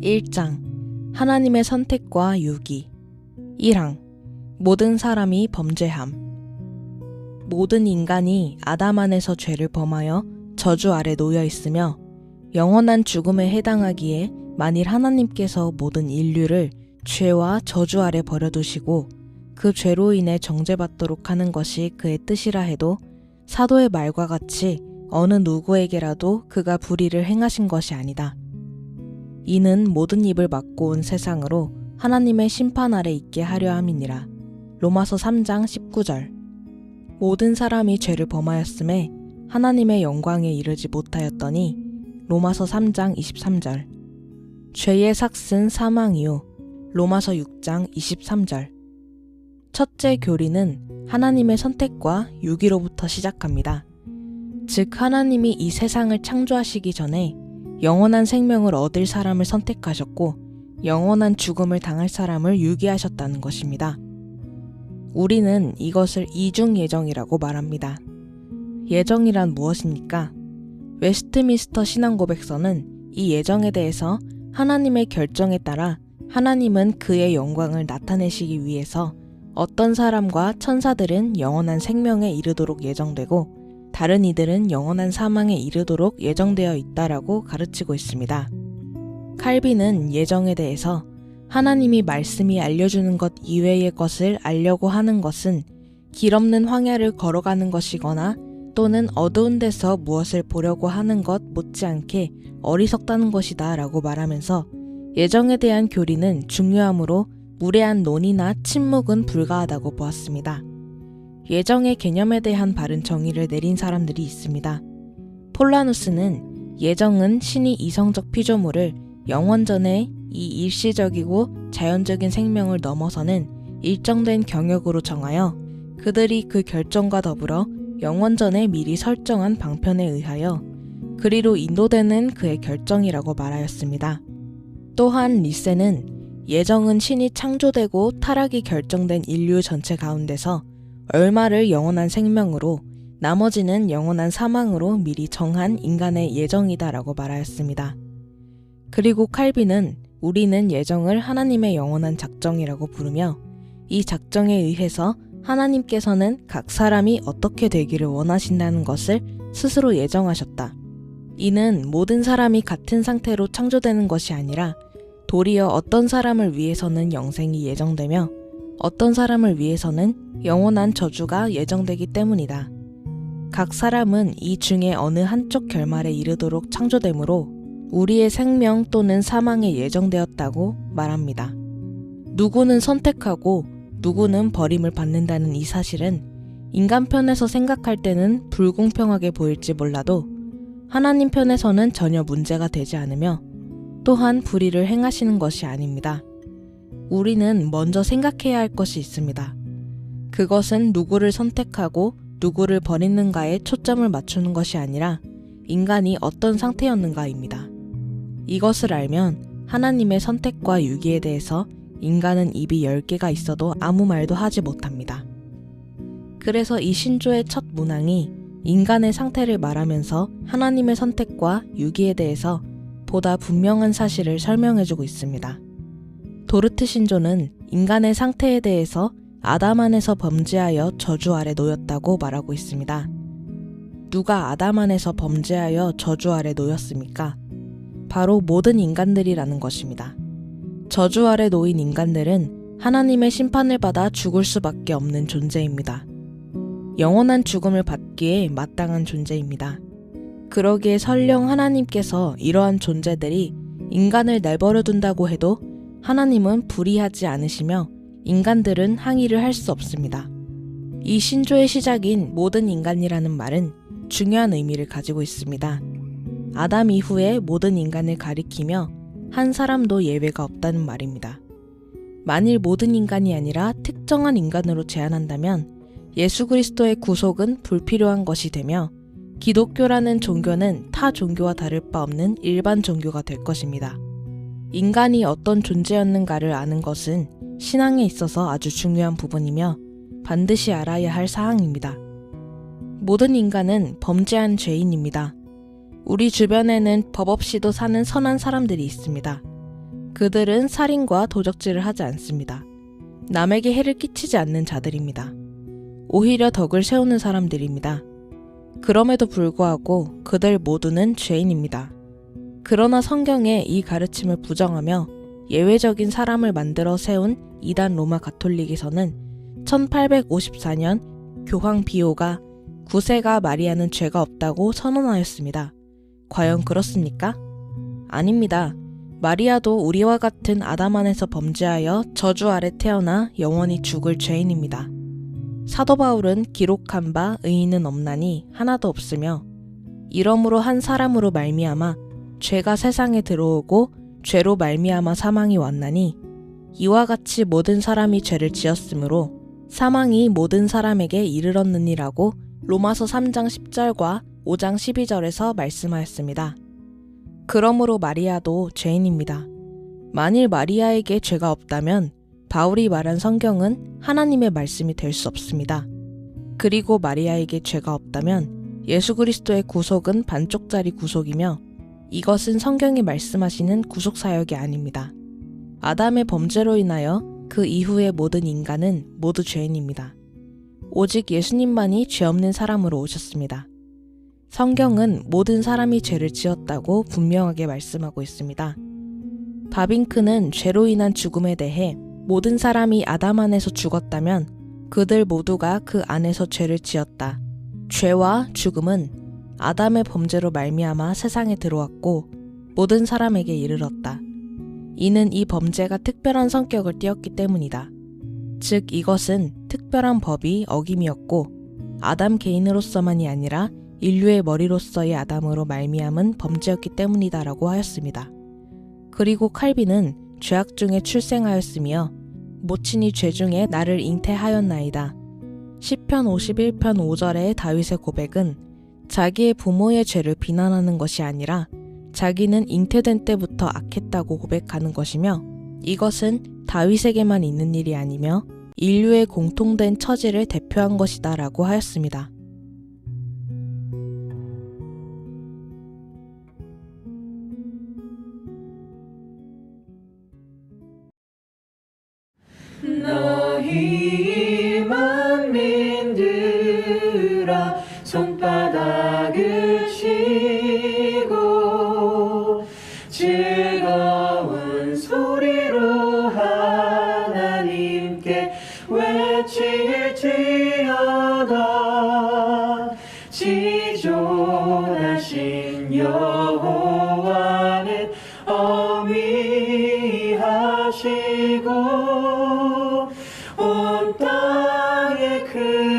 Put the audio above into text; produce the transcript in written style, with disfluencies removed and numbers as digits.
1장 하나님의 선택과 유기 1항 모든 사람이 범죄함. 모든 인간이 아담 안에서 죄를 범하여 저주 아래 놓여 있으며 영원한 죽음에 해당하기에 만일 하나님께서 모든 인류를 죄와 저주 아래 버려두시고 그 죄로 인해 정죄받도록 하는 것이 그의 뜻이라 해도 사도의 말과 같이 어느 누구에게라도 그가 불의를 행하신 것이 아니다. 이는 모든 입을 막고 온 세상으로 하나님의 심판 아래 있게 하려 함이니라. 로마서 3장 19절. 모든 사람이 죄를 범하였음에 하나님의 영광에 이르지 못하였더니 로마서 3장 23절. 죄의 삭은 사망이요. 로마서 6장 23절. 첫째 교리는 하나님의 선택과 유기로부터 시작합니다. 즉 하나님이 이 세상을 창조하시기 전에 영원한 생명을 얻을 사람을 선택하셨고 영원한 죽음을 당할 사람을 유기하셨다는 것입니다. 우리는 이것을 이중 예정이라고 말합니다. 예정이란 무엇입니까? 웨스트민스터 신앙고백서는 이 예정에 대해서 하나님의 결정에 따라 하나님은 그의 영광을 나타내시기 위해서 어떤 사람과 천사들은 영원한 생명에 이르도록 예정되고 다른 이들은 영원한 사망에 이르도록 예정되어 있다라고 가르치고 있습니다. 칼빈은 예정에 대해서 하나님이 말씀이 알려주는 것 이외의 것을 알려고 하는 것은 길 없는 황야를 걸어가는 것이거나 또는 어두운 데서 무엇을 보려고 하는 것 못지않게 어리석다는 것이다 라고 말하면서 예정에 대한 교리는 중요하므로 무례한 논의나 침묵은 불가하다고 보았습니다. 예정의 개념에 대한 바른 정의를 내린 사람들이 있습니다. 폴라누스는 예정은 신이 이성적 피조물을 영원전에 이 일시적이고 자연적인 생명을 넘어서는 일정된 경역으로 정하여 그들이 그 결정과 더불어 영원전에 미리 설정한 방편에 의하여 그리로 인도되는 그의 결정이라고 말하였습니다. 또한 리세는 예정은 신이 창조되고 타락이 결정된 인류 전체 가운데서 얼마를 영원한 생명으로 나머지는 영원한 사망으로 미리 정한 인간의 예정이다라고 말하였습니다. 그리고 칼빈은 우리는 예정을 하나님의 영원한 작정이라고 부르며 이 작정에 의해서 하나님께서는 각 사람이 어떻게 되기를 원하신다는 것을 스스로 예정하셨다. 이는 모든 사람이 같은 상태로 창조되는 것이 아니라 도리어 어떤 사람을 위해서는 영생이 예정되며 어떤 사람을 위해서는 영원한 저주가 예정되기 때문이다. 각 사람은 이 중에 어느 한쪽 결말에 이르도록 창조되므로 우리의 생명 또는 사망에 예정되었다고 말합니다. 누구는 선택하고 누구는 버림을 받는다는 이 사실은 인간 편에서 생각할 때는 불공평하게 보일지 몰라도 하나님 편에서는 전혀 문제가 되지 않으며 또한 불의를 행하시는 것이 아닙니다. 우리는 먼저 생각해야 할 것이 있습니다. 그것은 누구를 선택하고 누구를 버리는가에 초점을 맞추는 것이 아니라 인간이 어떤 상태였는가입니다. 이것을 알면 하나님의 선택과 유기에 대해서 인간은 입이 10개가 있어도 아무 말도 하지 못합니다. 그래서 이 신조의 첫 문항이 인간의 상태를 말하면서 하나님의 선택과 유기에 대해서 보다 분명한 사실을 설명해주고 있습니다. 도르트 신조는 인간의 상태에 대해서 아담 안에서 범죄하여 저주 아래 놓였다고 말하고 있습니다. 누가 아담 안에서 범죄하여 저주 아래 놓였습니까? 바로 모든 인간들이라는 것입니다. 저주 아래 놓인 인간들은 하나님의 심판을 받아 죽을 수밖에 없는 존재입니다. 영원한 죽음을 받기에 마땅한 존재입니다. 그러기에 설령 하나님께서 이러한 존재들이 인간을 내버려 둔다고 해도 하나님은 불의하지 않으시며 인간들은 항의를 할 수 없습니다. 이 신조의 시작인 모든 인간이라는 말은 중요한 의미를 가지고 있습니다. 아담 이후에 모든 인간을 가리키며 한 사람도 예외가 없다는 말입니다. 만일 모든 인간이 아니라 특정한 인간으로 제한한다면 예수 그리스도의 구속은 불필요한 것이 되며 기독교라는 종교는 타 종교와 다를 바 없는 일반 종교가 될 것입니다. 인간이 어떤 존재였는가를 아는 것은 신앙에 있어서 아주 중요한 부분이며 반드시 알아야 할 사항입니다. 모든 인간은 범죄한 죄인입니다. 우리 주변에는 법 없이도 사는 선한 사람들이 있습니다. 그들은 살인과 도적질을 하지 않습니다. 남에게 해를 끼치지 않는 자들입니다. 오히려 덕을 세우는 사람들입니다. 그럼에도 불구하고 그들 모두는 죄인입니다. 그러나 성경의 이 가르침을 부정하며 예외적인 사람을 만들어 세운 이단 로마 가톨릭에서는 1854년 교황 비오가 구세가 마리아는 죄가 없다고 선언하였습니다. 과연 그렇습니까? 아닙니다. 마리아도 우리와 같은 아담 안에서 범죄하여 저주 아래 태어나 영원히 죽을 죄인입니다. 사도 바울은 기록한 바 의인은 없나니 하나도 없으며 이러므로 한 사람으로 말미암아 죄가 세상에 들어오고 죄로 말미암아 사망이 왔나니 이와 같이 모든 사람이 죄를 지었으므로 사망이 모든 사람에게 이르렀느니라고 로마서 3장 10절과 5장 12절에서 말씀하였습니다. 그러므로 마리아도 죄인입니다. 만일 마리아에게 죄가 없다면 바울이 말한 성경은 하나님의 말씀이 될 수 없습니다. 그리고 마리아에게 죄가 없다면 예수 그리스도의 구속은 반쪽짜리 구속이며 이것은 성경이 말씀하시는 구속사역이 아닙니다. 아담의 범죄로 인하여 그 이후의 모든 인간은 모두 죄인입니다. 오직 예수님만이 죄 없는 사람으로 오셨습니다. 성경은 모든 사람이 죄를 지었다고 분명하게 말씀하고 있습니다. 바빙크는 죄로 인한 죽음에 대해 모든 사람이 아담 안에서 죽었다면 그들 모두가 그 안에서 죄를 지었다. 죄와 죽음은 아담의 범죄로 말미암아 세상에 들어왔고 모든 사람에게 이르렀다. 이는 이 범죄가 특별한 성격을 띠었기 때문이다. 즉 이것은 특별한 법이 어김이었고 아담 개인으로서만이 아니라 인류의 머리로서의 아담으로 말미암은 범죄였기 때문이다라고 하였습니다. 그리고 칼빈은 죄악 중에 출생하였으며 모친이 죄 중에 나를 잉태하였나이다. 시편 51편 5절의 다윗의 고백은 자기의 부모의 죄를 비난하는 것이 아니라 자기는 잉태된 때부터 악했다고 고백하는 것이며 이것은 다윗에게만 있는 일이 아니며 인류의 공통된 처지를 대표한 것이다 라고 하였습니다. 너희 만민들아 손바닥을 치고 즐거운 소리로 하나님께 외칠지어다. 지존하신 여호와는 어미하시고 온 땅에 그